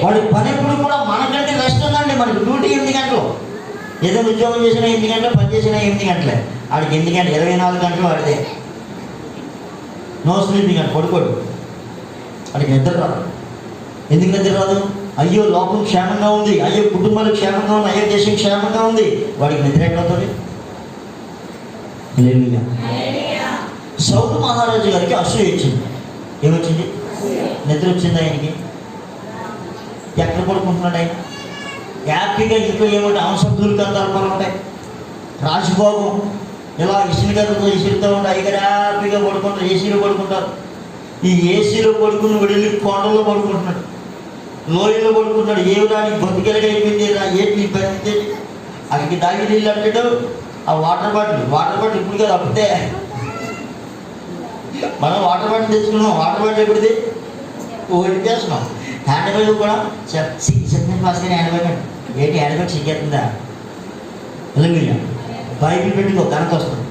వాడి పని ఎప్పుడు కూడా మనకంటే రెస్ట్ ఉందండి. మనకి డ్యూటీ 8 గంటలు. ఏదైనా ఉద్యోగం చేసినా 8 గంటలు, పని చేసినా 8 గంటలే. వాడికి 8 గంటలు, 24 గంటలు వాడిదే. నో స్లీపింగ్ అని పడుకోడు. వాడికి నిద్ర రాదు. ఎందుకు నిద్ర రాదు? అయ్యో లోకం క్షేమంగా ఉంది, అయ్యో కుటుంబాలు క్షేమంగా ఉంది, అయ్యో దేశం క్షేమంగా ఉంది. వాడికి నిద్ర ఎక్కడవుతుంది? సౌలు మహారాజు గారికి అసూయ వచ్చింది. ఏమొచ్చింది? నిద్ర వచ్చింది ఆయనకి. ఎక్కడ పడుకుంటున్నాడు ఆయన? హ్యాపీగా ఇంట్లో ఏమంటే అవసరం కందాలు ఉంటాయి. రాజభోగం ఇలా ఇసునిగతో ఇసురుతూ ఉంటాయి. ఇక్కడ హ్యాపీగా పడుకుంటారు, ఏసీలో పడుకుంటారు. ఈ ఏసీలో పడుకుని వెళ్ళి కొండల్లో పడుకుంటున్నాడు, లోయలో పడుకుంటున్నాడు. ఏమి రాని బతికెలగా అయిపోయింది. ఏంటి పరిస్థితి? అక్కడికి దాగి నీళ్ళు అంటాడు. ఆ వాటర్ బాటిల్ ఇప్పుడు కదా, అప్పుడే మనం వాటర్ బాటిల్ తెచ్చుకున్నాం. వాటర్ బాటిల్ ఎప్పుడుది? ఒకటి చేస్తున్నాం. హ్యాండ్ బ్యాగ్ కూడా సెకండ్ క్లాస్ కానీ హ్యాండ్ బ్యాగ్ ఏంటి? హ్యాండ్ బ్యాగ్ సిగ్గేస్తుందా? ఇలా బైబిల్ పెట్టుకో, కనుక వస్తుంది.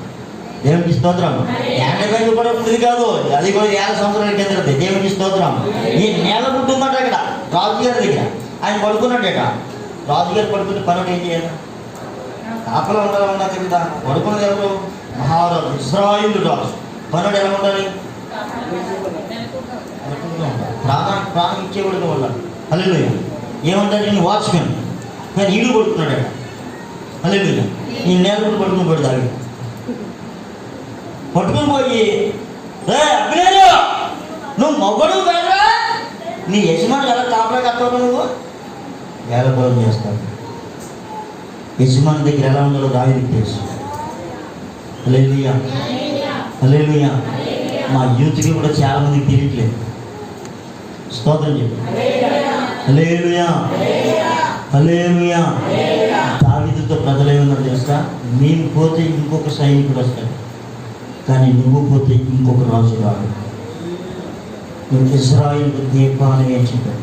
దేవునికి స్తోత్రం. హ్యాండ్ బ్యాగ్ కూడా ఉంటుంది కాదు, అది కూడా 50 సంవత్సరాల కింద. దేవునికి స్తోత్రం. ఈ నేల పుట్టిందట ఇక్కడ రాజుగారి దగ్గర. ఆయన పడుకున్నాడట. రాజుగారు పడుకుని పనులు ఏం చేయాలి? కాపలా ఉండాలి కదా. పడుకున్నది ఎవరు? మహారాజు, ఇశ్రాయేలు రాజు. పనుడు ఎలా ఉండాలి? ప్రాణం ఇచ్చేవాడుగా ఉండాలి. హల్లెలూయా. ఏమంటాడు? నేను వాచ్మెన్, కానీ ఈడు పడుకున్నాడట. హల్లెలూయా. ఈ నేల కూడా పట్టుకుని పడతాడు. పట్టుకుని పోయి, అబ్బిలేరు నువ్వు మొగ్గడు కాదురా, నీ యజమాని ఎలా కాపలా కట్టవు? నువ్వు వేలపూరం చేస్తావు. యజమాని దగ్గర ఎలా ఉండాలో దావీదుకు తెలుసు. హల్లెలూయా, హల్లెలూయా. మా యూత్కి కూడా చాలా మందికి తెలియట్లేదు. స్తోత్రం చెప్పు. హల్లెలూయా, హల్లెలూయా. దావీదుతో ప్రజలు ఏమన్నారు తెలుసా? నేను పోతే ఇంకొక సైనికుడు వస్తాడు, కానీ నువ్వు పోతే ఇంకొక రాజు రాడు. నువ్వు ఇశ్రాయేలు దీపాన్ని వేయించాడు.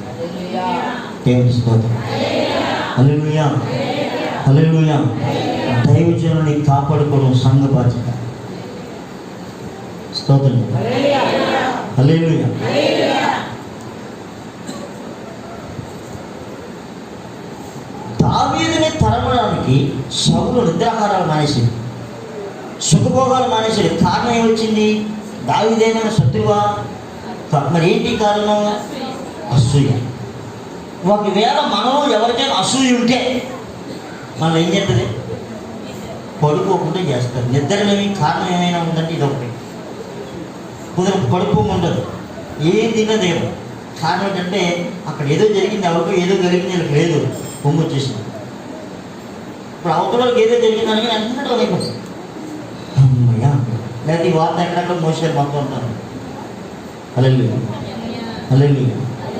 దేవుని స్తోత్రం. హల్లెలూయా, హల్లెలూయా. దైవజనుని కాపాడుకోవడం సంఘ బాధ్యత. స్తోత్రం. హల్లెలూయా. దావీదుని తరమడానికి సౌలు నిద్రాహారాలు మానేసింది, సుఖభోగాలు మానేసాడు. కారణం ఏమొచ్చింది? దావీదేమైనా శత్రువా? మరి ఏంటి కారణం? అసూయ. ఒకవేళ మనం ఎవరికైనా అసూయ ఉంటే మనం ఏం చేస్తుంది? పడుకోకుండా చేస్తారు. నిద్రలేమి కారణం ఏమైనా ఉందంటే ఇదొకటి. పడుకోము ఉండదు, ఏం తిన్నది ఏమో. కారణం ఏంటంటే అక్కడ ఏదో జరిగింది, ఎవరికో ఏదో జరిగింది, వీళ్ళకి లేదు, పొంగు వచ్చేసింది. ఇప్పుడు అవతలకి ఏదో జరిగిందని అన్నట్టు అయిపోతుంది. అమ్మయ్యా, లేకపోతే ఈ వార్త ఎక్కడెక్కడ మోసారు మొత్తం ఉంటారు. హల్లెలూయా, హల్లెలూయా.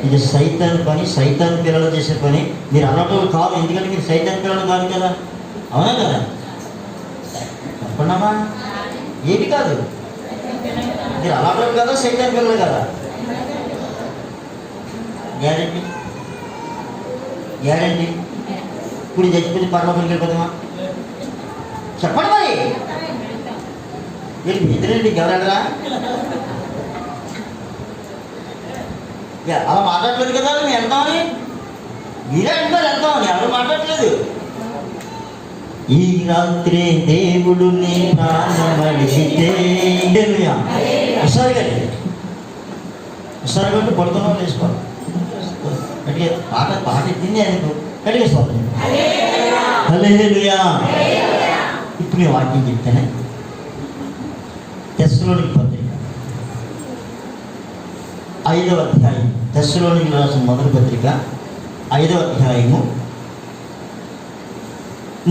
ఇది సైతాన్ పని, సైతాన్ పిల్లలు చేసే పని. మీరు అన్నట్టు కాదు, ఎందుకంటే మీరు సైతాన్ పిల్లలు కాదు కదా. అవునా కదా? చెప్పండమ్మా. ఏంటి కాదు? మీరు అలాంటి కదా, సైతాన్ పిల్లలు కదా. Guarantee, guarantee. ఇప్పుడు చచ్చిపోతే పరలోకానికి వెళ్ళిపోతామా? చెప్పండి మరి. ఏంటి ఎదురండి? ఎవరెడరా? అలా మాట్లాడలేదు కదా. మేము వెళ్తామని మీరే అంటారు, వెళ్తామని. ఎవరు మాట్లాడలేదు. ఈ రాత్రి దేవుడు నీ ప్రాణమడిగితే ఒకసారి ఒకసారి కంటే పడుతున్నాం వేసుకోవాలి. అంటే పాట ఎత్తింది ఆయనకు. గట్టిగా స్తోత్రం. హల్లెలూయా. ఇప్పుడు నేను వాక్యం చెప్తానే. తెస్సలోనికీ పత్రిక 5వ అధ్యాయం, తెస్సలోనికీ రాసిన మొదటి పత్రిక 5వ అధ్యాయము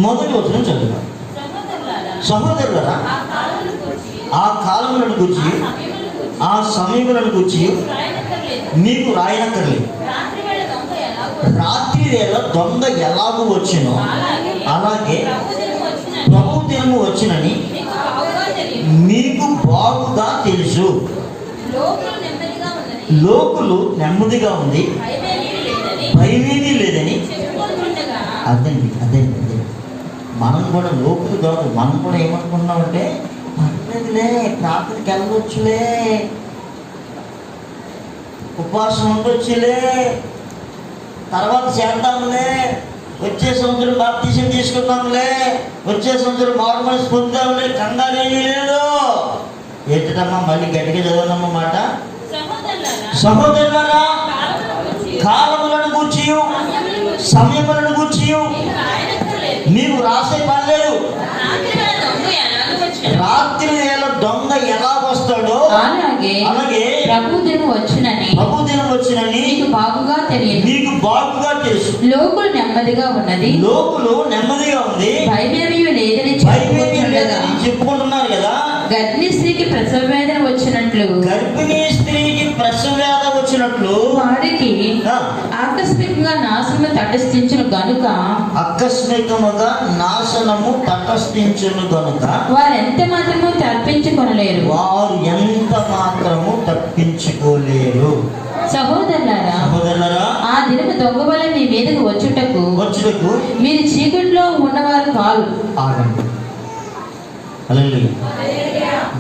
మొదటి వచనం చదువుతాం. సహోదరులారా, ఆ కాలములను గురించి, ఆ సమయములను గురించి మీకు రాయనక్కర్లేదు. రాత్రి వేళ దొంగ ఎలాగూ వచ్చునో అలాగే ప్రభు దినము వచ్చినని మీకు బాగుగా తెలుసు. లోకులు నెమ్మదిగా ఉంది, భయమేమీ లేదని. అదండి అదండి అదే. మనం కూడా లోకులు కాదు, మనం కూడా ఏమనుకున్నామంటే పర్లేదులే, ప్రార్థనకి వెళ్ళవచ్చులే, ఉపవాసం ఉండొచ్చులే, తర్వాత చేద్దాంలే, వచ్చే సంవత్సరం బాప్తిసం తీసుకుందాంలే, వచ్చే సంవత్సరం మారు మనసు పొందాంలే, కంగారేమీ లేదు. ఏంటమ్మా మళ్ళీ గట్టిగా చదవనమ్మ మాట. సహోదరులారా, కాలములను గూర్చి సమయములను గూర్చి మీకు రాసే పని లేదు. రాత్రి వేళ దొంగ ఎలా వస్తాడో అలాగే ప్రభు దినం వచ్చినని మీకు బాగుగా తెలుసు. లోకులు నెమ్మదిగా ఉన్నది, లోకులు నెమ్మదిగా ఉంది, భయమేమీ లేదని చెప్పుకుంటున్నారు కదా. గర్భిణీ స్త్రీకి ప్రసవ వేదన వచ్చినట్లు వారికి ఆకస్మికంగా నాశనము తటస్థించును గనుక వారు ఎంత మాత్రము తప్పించుకోలేరు. సహోదరులారా, ఆ దినము దొంగ వలె మీ మీదకు వచ్చుటకు మీరు చీకటిలో ఉన్నవారు కాదు.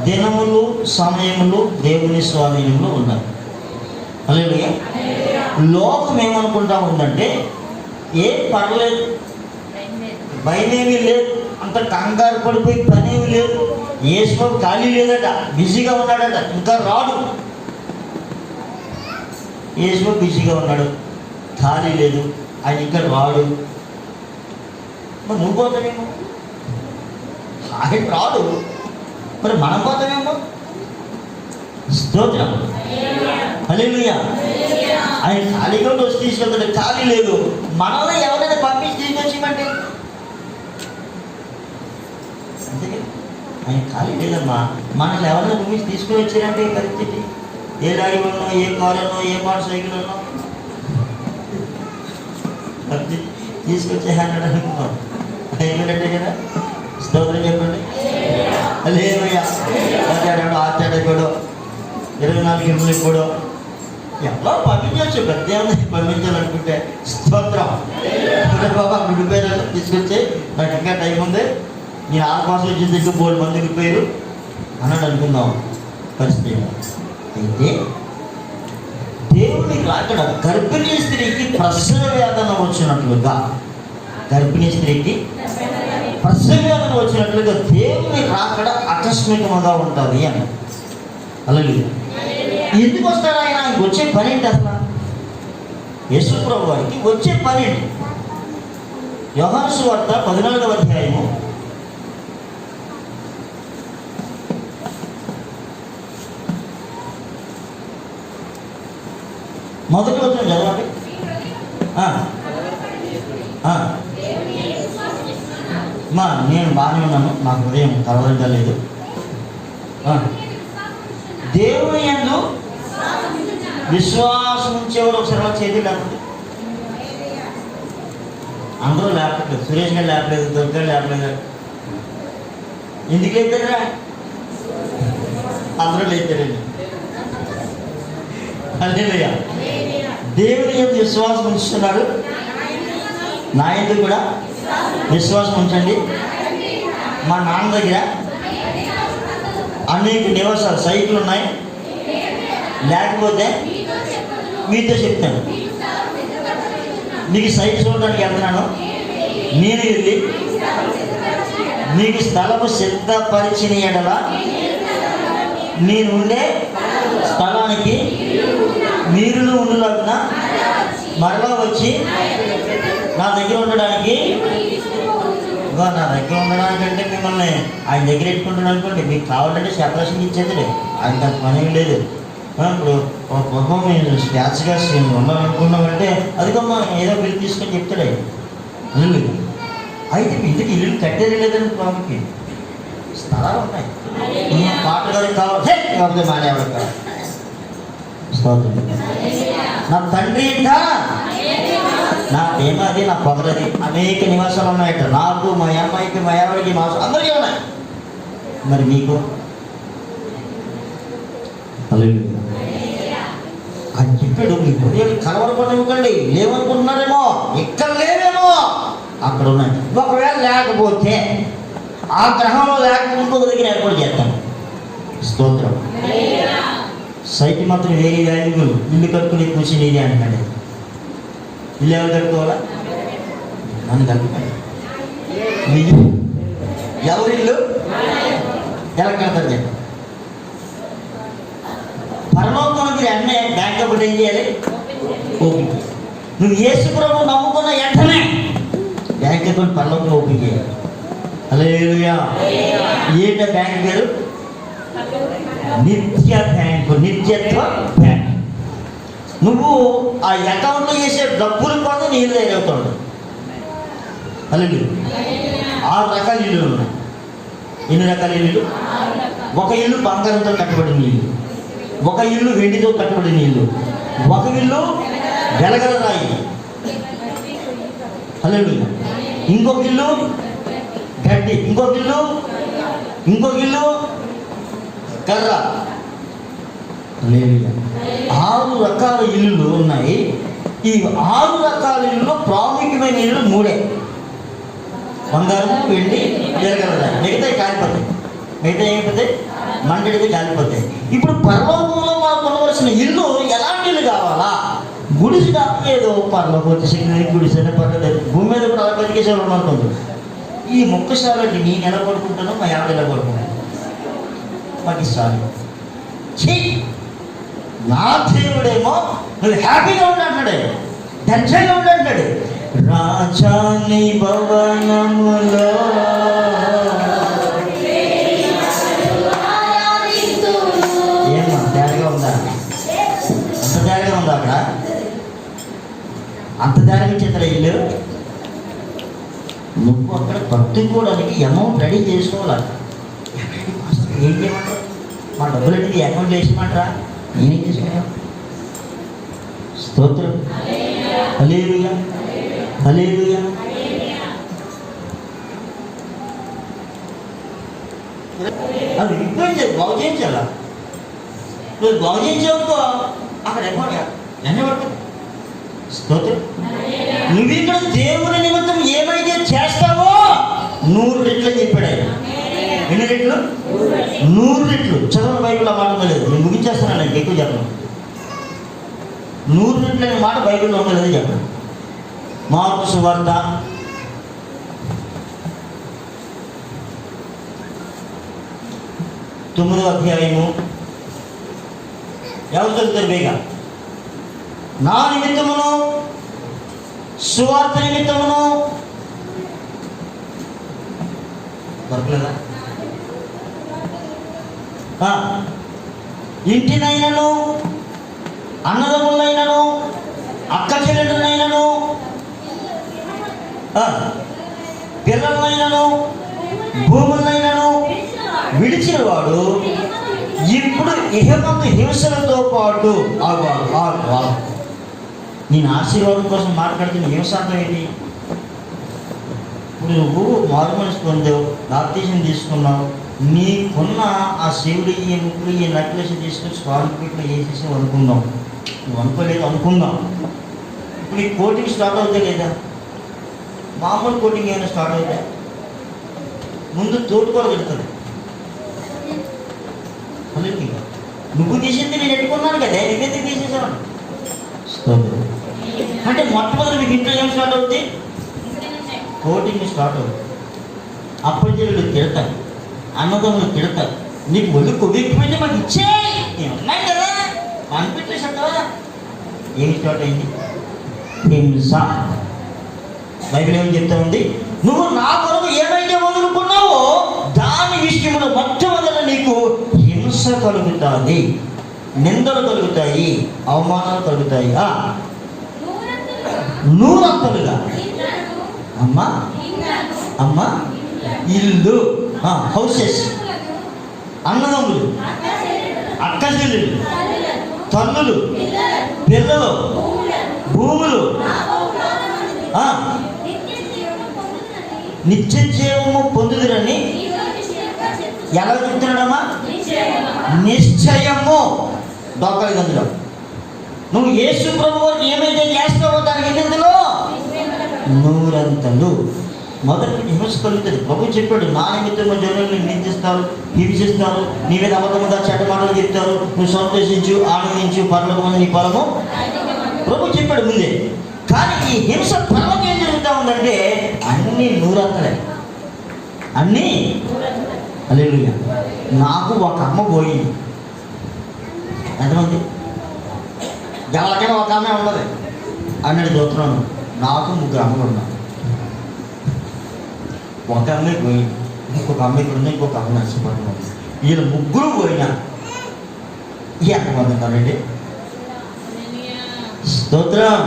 దినములు సమయములు దేవుని స్వాధీనంలో ఉన్నాయి. హల్లెలూయా. లోకం ఏమనుకుంటా ఉందంటే ఏం పర్లేదు, భయమేమీ లేదు, అంత కంగారు పడిపోయి పనేమి లేదు, యేసుబాబు ఖాళీ లేదట, బిజీగా ఉన్నాడట, ఇంకా రాడు. యేసుబాబు బిజీగా ఉన్నాడు, ఖాళీ లేదు, ఆయన ఇంకా రాడు. మరి నువ్వు పోతావేమో, ఆయన రాడు, మరి మనం పోతామేమో. స్తోత్రం. హల్లెలూయా. ఆయన ఖాళీగా వచ్చి తీసుకెళ్తాడు, ఖాళీ లేదు. మనల్ని ఎవరైనా పంపించి తీసుకొచ్చిమంటే అంతే. ఆయన ఖాళీ లేదమ్మా, మనల్ని ఎవరైనా పంపించి తీసుకొని వచ్చారంటే పరిస్థితి ఏ లారీ ఉన్నో, ఏ కార్ అన్నో, ఏ మోటార్ సైకిల్ అన్నో తీసుకొచ్చేయాలని అనుకున్నాం. అయిపోయినట్టే కదా. స్తోత్రం చెప్పండి. హల్లెలూయా. మాట్లాడాడు, ఆచార్యకుడు 24 గంటలకు కూడా ఎలా పంపించవచ్చు. ప్రత్యేకంగా పంపించాలనుకుంటే స్తోత్రం. బాబా విడిపోయారు, తీసుకొచ్చి నాకు ఇంకా టైం ఉంది, నేను ఆ కోసం వచ్చిన దగ్గర 3 మంది విడిపోయారు అన్నాడు అనుకుందాం పరిస్థితి. అయితే దేవునికి అక్కడ గర్భిణీ స్త్రీకి ప్రసవ వేదన వచ్చినట్లుగా, గర్భిణీ స్త్రీకి ప్రసవ వేదన వచ్చినట్లుగా దేవుని రాకడ ఆకస్మికంగా ఉంటుంది అని. అలాగే ఎందుకు వస్తాడు ఆయన? ఆయనకు వచ్చే పని ఏంటి అసలు? యేసు ప్రభు వారికి వచ్చే పని ఏంటి? యోహాను సువార్త 14వ అధ్యాయము 1వ వచనం చదవండి. నేను బాగానే ఉన్నాను, నాకు హృదయం కలవరంగా లేదు. దేవుని యందు విశ్వాసం ఉంచేవారు ఒకసారి చేతి లేకపోతే అందరూ లేపలేదు. సురేష్ గారు లేపలేదు, దుర్గా లేపలేదు. ఎందుకు లేపుతారా? అందరూ లేపుతారండి. హల్లెలూయా. దేవుని యందు విశ్వాసం ఉంచుతున్నాడు, నా యందు కూడా విశ్వాసం ఉంచండి. మా నాన్న దగ్గర అనేక నివాసాలు సైకిల్ ఉన్నాయి, లేకపోతే మీతో చెప్తాను, మీకు సైట్ చూడడానికి వెళ్తున్నాను, నేను వెళ్ళి మీకు స్థలము సిద్ధపరిచిన ఎడల నేనుండే స్థలానికి మీరును ఉండులాగున మరలా వచ్చి నా దగ్గర ఉండడానికి, నా దగ్గర ఉండడానికి అంటే మిమ్మల్ని ఆయన దగ్గర పెట్టుకుంటాడు అనుకోండి, మీకు కావాలంటే సెపరేషన్ ఇచ్చేది, ఆయనకి అంత పని ఏం లేదు. ఇప్పుడు ఒక కుటుంబం మీరు స్టాచ్గా ఉండాలనుకున్నామంటే అదిగమ్మా ఏదో బిల్లు తీసుకొని చెప్తాడు ఇల్లు. అయితే ఇంటికి ఇల్లు కట్టేది లేదని ప్రాముఖ్యం, స్థలాలు ఉన్నాయి. పాటగారికి కావాలి కాబట్టి మానేవాడు కాదు. నా తండ్రి నా ప్రేమ అది, నా పొగరది, అనేక నివాసాలు ఉన్నాయట. నాకు, మా అమ్మాయికి, మా ఆవిడికి, మా అందరికీ ఉన్నాయి. మరి మీకు అని చెప్పాడు. మీ హృదయాలు కలవరపడనివ్వకండి. లేవనుకుంటున్నారేమో, ఇక్కడ లేవేమో, అక్కడ ఉన్నాయి. ఒకవేళ లేకపోతే ఆ గ్రహంలో లేకపోతే దగ్గర ఏర్పాటు చేస్తాను. స్తోత్రం. సైట్ మాత్రం వేరే వాల్యుబుల్. ఇల్లు కట్టుకుని కూర్చుని ఇది అంటాడు. ఇల్లు ఎవరు కట్టుకోవాలా? నన్ను కట్టుకోండి. ఎవరిల్లు ఎలా కడతారు చెప్పండి. పరలోకానికి అన్నీ బ్యాంక్ అప్పుడు ఏం చేయాలి? ఓపెన్. నువ్వు యేసు ప్రభువు నమ్ముకున్న వెంటనే బ్యాంక్ అకౌంట్ పరలోకంలో ఓపెన్ చేయాలి. హల్లెలూయా. ఏంట బ్యాంక్ పేరు? నిత్య బ్యాంకు, నిత్యత్వ బ్యాంక్. నువ్వు ఆ అకౌంట్లో చేసే డబ్బులు కూడా నీళ్ళు తయారవుతాడు. హల్లెలూయా. 6 రకాల ఇల్లులు ఉన్నాయి. ఎన్ని రకాల ఇల్లు? ఒక ఇల్లు బంగారంతో కట్టబడిన ఇల్లు, ఒక ఇల్లు వెండితో కట్టబడిన ఇల్లు, ఒక ఇల్లు వెలగల రాయి. హల్లెలూయా. ఇంకొక ఇల్లు గడ్డి, ఇంకొక ఇల్లు కర్ర. 6 రకాల ఇల్లులు ఉన్నాయి. ఈ 6 రకాల ఇల్లు ప్రాముఖ్యమైన ఇల్లు 3. బంగారం, వెండి, వెలగలరాయి. మిగతాయి కాలిపోతాయి. మిగతా ఏమైపోతాయి? మండడికి కాలిపోతాయి. ఇప్పుడు పరలోకంలో మనం కొనవలసిన ఇల్లు ఎలాంటి ఇల్లు కావాలా? గుడిసి కాదు, ఏదో పరలోకి వచ్చేసి గుడిసైనా పర్లేదు. భూమి మీద కూడా అలా బతికేసేవాళ్ళు ఉంటుంది. ఈ మొక్కశాలకి నేను ఎలా పడుకుంటానో మా ఆవిడ ఎలా పడుకున్నాను మాకు సారి. నా దేవుడేమో నువ్వు హ్యాపీగా ఉండంటాడే, దర్శంగా ఉండంటాడు. రాజాని భవనములో ఏమో తేడాగా ఉందా? అంత తేడాగా ఉందా? అక్కడ అంత తేడాగా ఇచ్చేస్తారా ఇల్లు? నువ్వు అక్కడ పట్టుకోవడానికి అమౌంట్ రెడీ చేసుకోవాలి. ఏం చేయమంటారు? మా డబ్బులు అనేది అకౌంట్ వేసేయమంటారా? నేనేం చేసుకున్నా? స్తోత్రం. హల్లెలూయా, హల్లెలూయా. అది రిపేర్ బాగు చేయించాలా? నువ్వు బాగు చేయించావుకో అక్కడ ఎన్న పడుతుంది. స్తోత్రం. నువ్వు ఇక్కడ దేవుని నిమిత్తం ఏమైతే చేస్తావో 100 రెట్లు అని చెప్పాడు ఆయన. ఎన్ని రెట్లు? 100 రెట్లు. చదవని బైబిల్ ఆ మాట లేదు. నేను ముగించేస్తున్నాను, నాకు ఎక్కువ చెప్పను. 100 రెట్లు అనే మాట బైబిల్లో ఉండలేదు చెప్పండి. మార్కు సువార్త 9వ అధ్యాయము. ఎవరు చదువుతారు బేగా? నా నిమిత్తమును, సువార్త నిమిత్తమును దొరకలేదా? ఇంటినైనను, అన్నదమ్ములైనను, అక్క చెల్లెళ్ళనైనను, పిల్లలనైనను, భూములనైనను విడిచిన వాడు ఇప్పుడు ఇహమందు హింసలతో పాటు నేను ఆశీర్వాదం కోసం మాట్లాడుతున్న హింసాంతం ఏంటి? ఇప్పుడు నువ్వు మారు మనసు పొందావు, బాప్తిజం తీసుకున్నావు, నీకున్న ఆ శివుడు ఈ ముక్కులు ఈ నెక్లెస్ తీసుకొచ్చి కాన్ఫ్లిక్ట్లో వేసేసావు అనుకుందాం. నువ్వు అనుకోలేదు అనుకుందాం. ఇప్పుడు ఈ కోటింగ్ స్టార్ట్ అవుతాయి లేదా? మామూలు కోటింగ్ ఏమైనా స్టార్ట్ అవుతాయి? ముందు తోటుకోలు పెడుతుంది. నువ్వు తీసింది నేను ఎట్టుకున్నాను కదా, నువ్వైతే తీసేసాను. అంటే మొట్టమొదటి మీకు ఇంట్లో ఏం స్టార్ట్ అవుతుంది? కోటింగ్ స్టార్ట్ అవుతుంది. అప్పటిజనులు తిడతారు, అన్నదమ్ములు తిడతారు. నీకు ఒళ్ళు కొవ్వెక్కిపోయింది, మాకు ఇచ్చే ఉన్నాయి కదా అనిపించేసావా? ఏమి స్టార్ట్ అయింది? హింస. బైబిల్ ఏమని చెప్తా ఉంది? నువ్వు నా కొరకు ఏమైతే వదులుకున్నావో దాని విషయంలో మొట్టమొదట నీకు హింస కలుగుతుంది, నిందలు కలుగుతాయి, అవమానాలు కలుగుతాయి. నూరంతలుగా అమ్మా అమ్మా ఇల్లు, హౌసెస్, అన్నదమ్ములు, అక్క చెల్లెలు, తల్లులు, పిల్లలు, భూములు, నిత్య జీవము పొందుదురని ఎలా చెప్తున్నాడమ్మా? నిశ్చయము. డొక్కలు అందులో నువ్వు యేసు ప్రభువు ఏమైతే చేస్తావో దానికి ఎందులో నూరంతలు. మొదటి హింస కలుగుతుంది. ప్రభు చెప్పాడు, నా నిమిత్తంగా జనులను నిందిస్తారు, హింసిస్తారు, నీ మీద అబద్ధముగా చెడ్డమాటలు చెప్తారు, నువ్వు సంతోషించు, ఆనందించు, పరలోకమందు నీ ఫలము. ప్రభు చెప్పాడు ముందే. కానీ ఈ హింస పరలోకం ఏం జరుగుతూ ఉందంటే అన్నీ నూరంతలే, అన్నీ. హల్లెలూయా. నాకు ఒక అమ్మ పోయింది. ఎంతమంది? ఎవరికైనా ఒక అమ్మాయి ఉండదు అన్నది చూస్తున్నాను. నాకు 3 అమ్మలు ఉన్నారు. ఒక అమ్మాయి పోయింది, ఇంకొక అమ్మాయి ఇక్కడ ఉంది, ఇంకొక అమ్మాయి నష్టపడుతుంది. వీళ్ళ 3 పోయినా ఎంతమంది ఉన్నారండి? స్తోత్రం.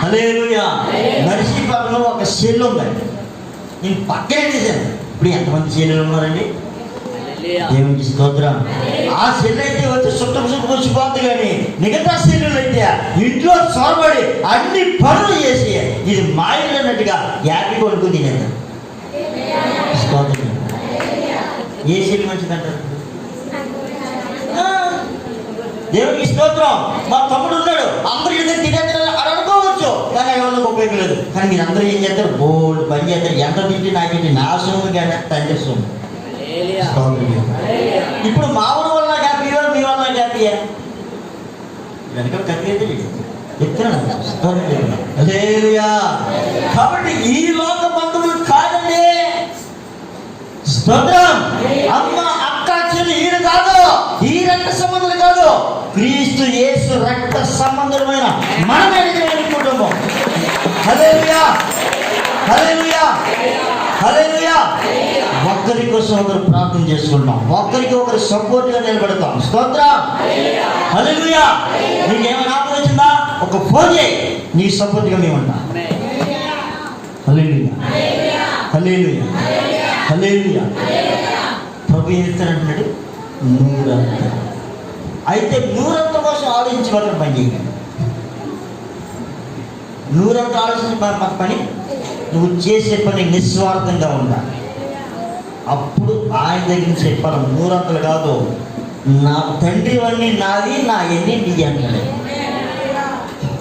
హల్లెలూయా. నర్సీపట్నంలో ఒక సెల్ ఉందండి, నేను పక్కనే చేశాను. ఇప్పుడు ఎంతమంది సెల్లులు ఉన్నారండి? దేవునికి స్తోత్రం. ఆ సెల్ అయితే వచ్చి సుట్టం వచ్చిపోద్ది, కానీ మిగతా సెల్లులు అయితే ఇంట్లో చొరబడి అన్ని పనులు చేసి ఇది మాయలు అన్నట్టుగా యాపి కొడుకు తినేది. స్తోత్రం. ఏ సెల్ మంచిదంటారు? దేవునికి స్తోత్రం. మా తమ్ముడు ఉన్నాడు, అందరూ ఏదైనా తినేస్తారు అని అనుకోవచ్చు, కానీ ఎవరికి ఉపయోగం లేదు. కానీ మీరు అందరూ ఏం చేస్తారు? బోల్డ్ పని చేస్తారు. ఎంత తింటే నాకేంటి, నా సొమ్ము కానీ తండ్రి సొమ్ము. ఇప్పుడు మా ఊరు వల్ల హ్యాపీ, మీ వల్ల హ్యాపీ వెనక కట్టేది చెప్తున్నాను. కాబట్టి ఈ లోక బంధువులు కాదండి. స్తోత్రం. అమ్మ, అక్క, చెల్లి ఈయన కాదు, ఈ రక్త సంబంధులు కాదు, క్రీస్తు యేసు రక్త సంబంధమైన మనమే కుటుంబం. హల్లెలూయా, హల్లెలూయా, హల్లెలూయా. ఒక్కరి కోసం ఒకరు ప్రార్థన చేసుకుంటాం, ఒకరికి ఒకరు సపోర్ట్గా నిలబడతాం. స్తోత్రం. హల్లెలూయా. నీకేమైనా ఆపద వచ్చిందా? ఒక ఫోన్ చేయి, నీ సపోర్ట్గా మేము ఉంటాం. హల్లెలూయా, హల్లెలూయా, హల్లెలూయా. ప్రభు ఏం ఇస్తానంటున్నాడు? 100. అయితే 100 కోసం ఆలోచించి మాత్రం పని చేయాలి. 100 ఆలోచించి పని, నువ్వు చేసే పని నిస్వార్థంగా ఉండాలి. అప్పుడు ఆయన దగ్గర నుంచి చెప్పాలి, 100 కాదు, నా తండ్రి అన్నీ నావి, నా ఎన్ని నీ అంటాడు.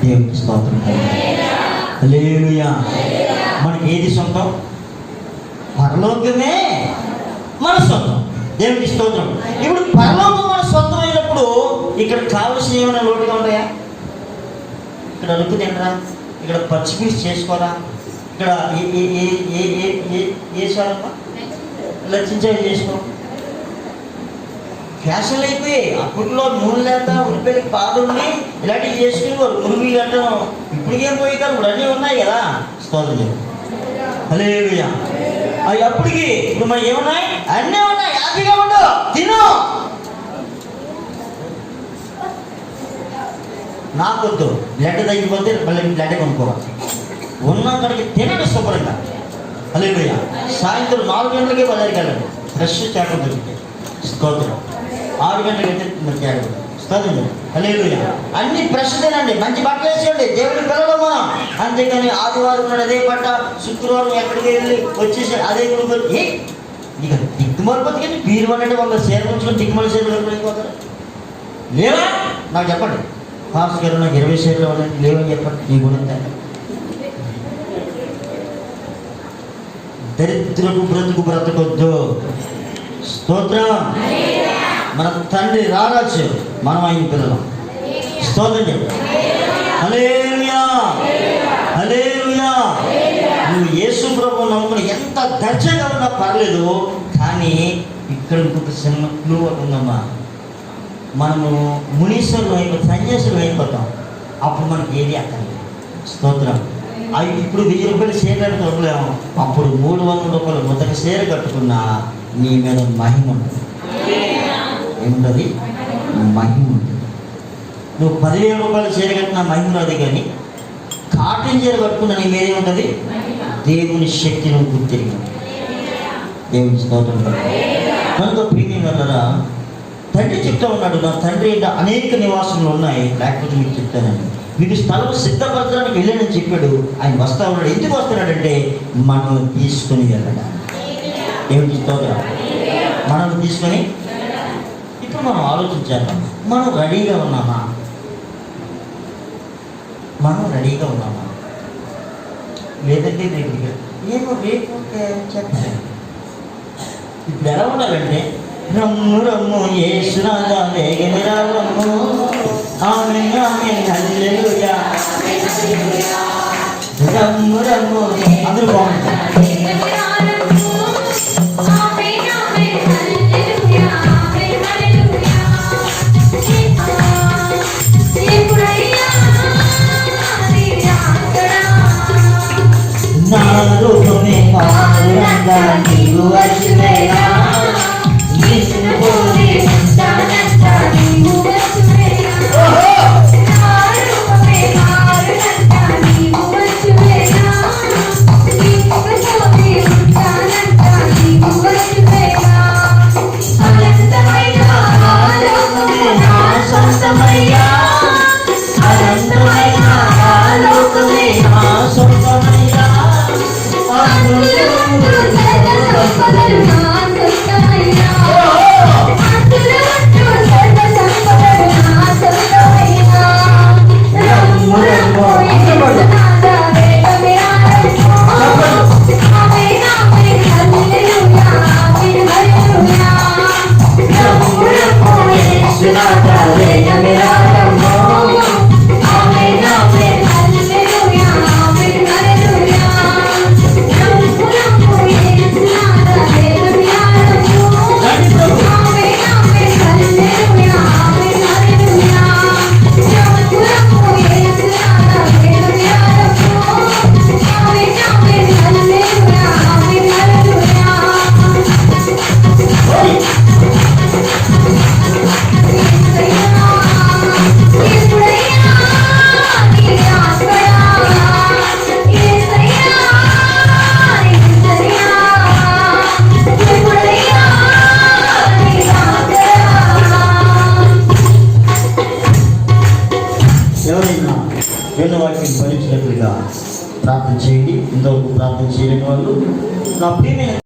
దేవునికి స్తోత్రం. హల్లెలూయా. మనకి ఏది సొంతం? పరలోకమే మన సొంతం. దేవునికి స్తోత్రం. ఇప్పుడు పరలోకం మన సొంతం అయినప్పుడు ఇక్కడ కావలసిన ఏమైనా లోటుగా ఉంటాయా? ఇక్కడ అడుగు తినరా, ఇక్కడ పచ్చిపీస్ చేసుకోరా, ఇక్కడ ఏ సారమ్మా లక్షించాలి చేసుకో. ఫ్యాషన్లు అయిపోయి అప్పట్లో నూనె లేక ఉల్లిపాయలకి పాదుల్ని ఇలాంటివి చేసుకునేవారు. మురుగు అంటాం. ఇప్పటికేం పోయి కాదు, ఇప్పుడు అన్నీ ఉన్నాయి కదా. స్తోత్రం. హల్లెలూయా. అవి అప్పటికి ఇప్పుడు మరి ఏమున్నాయి? అన్నీ ఉన్నాయి. హ్యాపీగా ఉండు, తిను. నాకొద్దు, బ్లడ్ తగ్గిపోతే మళ్ళీ బ్లడ్ కొనుక్కోవాలి. ఉన్నక్కడికి తినడు శుభ్రంగా. హల్లెలూయా. సాయంత్రం 4 గంటలకే బజారుకి వెళ్ళండి, ఫ్రెష్ చేపలు దొరుకుతాయి. స్తోత్రం. 6 గంటలకైతే చేపలు. స్తోత్రం. హల్లెలూయా. అన్ని ఫ్రెష్ తినండి, మంచి బట్టలు వేసేయండి, దేవుని పిల్లలు మనం. అంతేకాని ఆదివారం నాడు అదే బట్ట, శుక్రవారం ఎక్కడికి వెళ్ళి వచ్చేసి అదే కొనుక్కొని ఇక దిక్కుమలిపోతే కానీ బీరు అన్నట్టు వాళ్ళ సేవ ఉంచుకొని దిక్కుమల సేవలు వెళ్ళిపోతారు. లేవా? నాకు చెప్పండి. ఫాస్ట్ గారు నాకు 20 షేర్లు ఇవ్వండి. లేవని చెప్పండి. నీ గుణంతా దరిద్రపు బ్రతకొద్దు. స్తోత్రం. మన తండ్రి రారాజు, మనం ఆయన పిల్లలం. స్తోత్రం చెప్పు. హల్లెలూయా, హల్లెలూయా. నువ్వు యేసు ప్రభువును నమ్ముకుని ఎంత దర్జాగా ఉన్నా పర్లేదు, కానీ ఇక్కడ ఇంకొక సినిమా క్లూ ఉందమ్మా. మనము మునీశ్వరులు అయిపోతాం, సన్యాసులు అయిపోతాం. అప్పుడు మనకి ఏది అక్కర్లేదు. స్తోత్రం. అవి ఇప్పుడు 1000 రూపాయలు చీర కట్టుకోలేము, అప్పుడు 300 రూపాయలు మొదటి చీర కట్టుకున్నా నీ మీద మహిమ ఉంటుంది. ఏముంటుంది? మహిమ ఉంటుంది. నువ్వు 10,000 రూపాయలు చీర కట్టినా మహిమ రాదు, కానీ కాటన్ చీర కట్టుకున్న నీ మీద ఏముంటుంది? దేవుని శక్తిని గుర్తిరిగి. దేవుని స్తోత్రం. కనుక ప్రీమియం వల్ల తండ్రి చెప్తా ఉన్నాడు, నా తండ్రి అనేక నివాసములు ఉన్నాయి, లేకపోతే మీకు చెప్తానండి, మీకు స్థలం సిద్ధపరచడానికి వెళ్ళానని చెప్పాడు. ఆయన వస్తా ఉన్నాడు. ఎందుకు వస్తున్నాడంటే మనల్ని తీసుకొని వెళ్ళడా. దేవుని స్తోత్రం. మనల్ని తీసుకొని ఇప్పుడు మనం ఆలోచించాలి, మనం రెడీగా ఉన్నామా? మనం రెడీగా ఉన్నామా? లేదంటే రేపు చెప్పాలి. ఇప్పుడు ఎలా ఉండాలంటే, రమ్ము రమ్ము యేసునాథా వేగని రమ్ము, ఆమేన్ ఆమేన్ హల్లెలూయా, రమ్ము రమ్ము అందరూ బాగుంటారు.